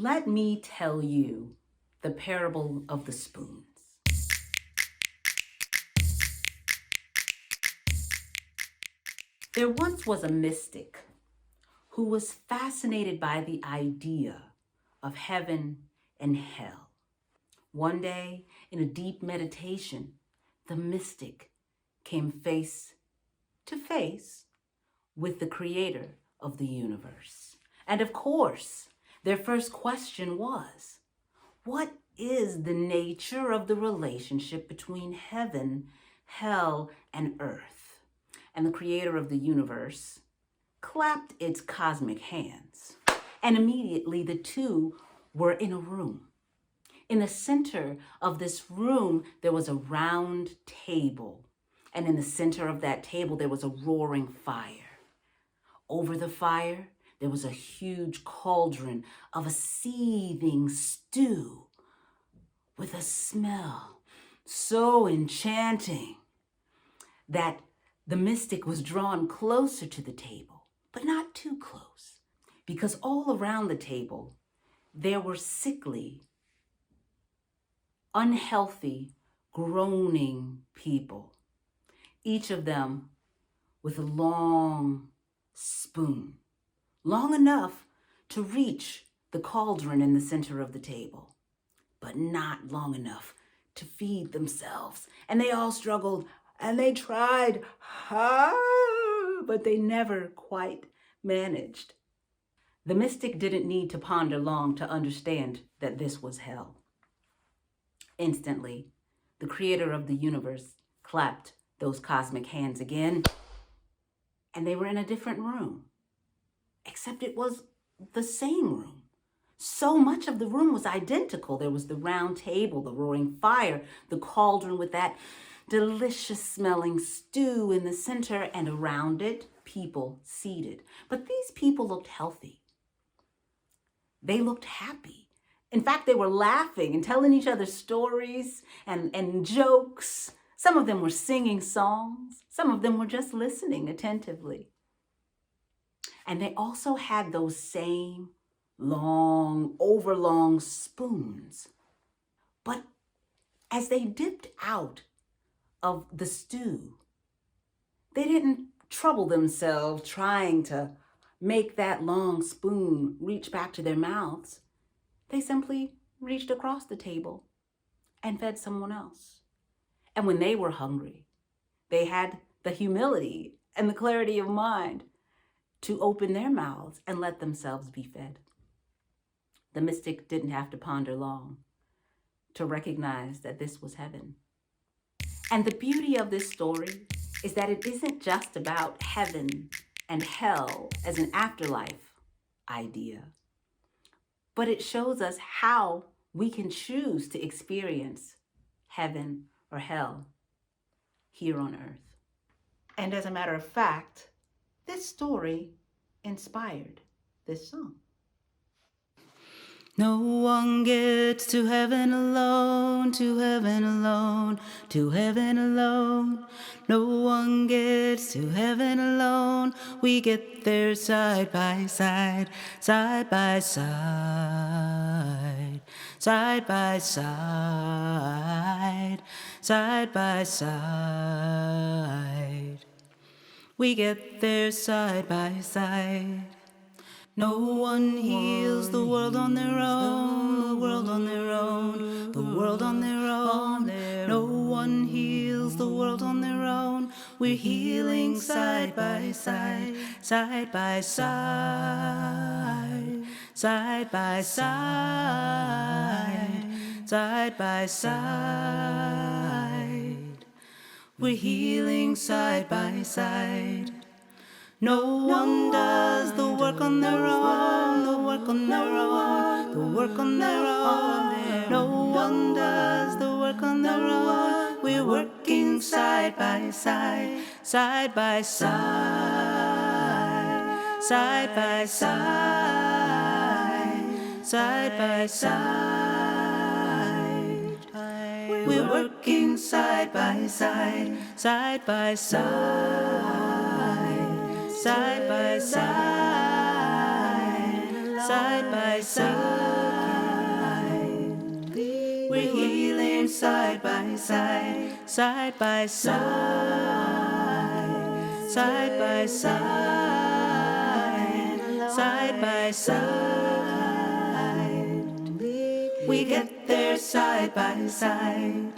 Let me tell you the parable of the spoons. There once was a mystic who was fascinated by the idea of heaven and hell. One day, in a deep meditation, the mystic came face to face with the creator of the universe. And of course, their first question was, what is the nature of the relationship between heaven, hell, and earth? And the creator of the universe clapped its cosmic hands. And immediately the two were in a room. In the center of this room, there was a round table. And in the center of that table, there was a roaring fire. Over the fire, there was a huge cauldron of a seething stew with a smell so enchanting that the mystic was drawn closer to the table, but not too close, because all around the table, there were sickly, unhealthy, groaning people, each of them with a long spoon, long enough to reach the cauldron in the center of the table, but not long enough to feed themselves. And they all struggled and they tried hard, but they never quite managed. The mystic didn't need to ponder long to understand that this was hell. Instantly, the creator of the universe clapped those cosmic hands again, and they were in a different room, except it was the same room. So much of the room was identical. There was the round table, the roaring fire, the cauldron with that delicious smelling stew in the center, and around it, people seated. But these people looked healthy. They looked happy. In fact, they were laughing and telling each other stories and jokes. Some of them were singing songs. Some of them were just listening attentively. And they also had those same long, overlong spoons. But as they dipped out of the stew, they didn't trouble themselves trying to make that long spoon reach back to their mouths. They simply reached across the table and fed someone else. And when they were hungry, they had the humility and the clarity of mind to open their mouths and let themselves be fed. The mystic didn't have to ponder long to recognize that this was heaven. And the beauty of this story is that it isn't just about heaven and hell as an afterlife idea, but it shows us how we can choose to experience heaven or hell here on earth. And as a matter of fact, this story inspired this song. No one gets to heaven alone, to heaven alone, to heaven alone. No one gets to heaven alone. We get there side by side, side by side, side by side, side by side. We get there side by side. No one heals the world on their own, the world on their own, the world on their own. No one heals the world on their own. We're healing side by side, side by side, side by side, side by side. We're healing side by side. No one does the work on their own, the work on their own, the work on their own. No one does the work on their own. We're working side by side, side by side, side by side, side by side. We're working side by side, side by side. Side by side, side by side. We're healing side by side, side by side, side by side, side by side. We get there side by side.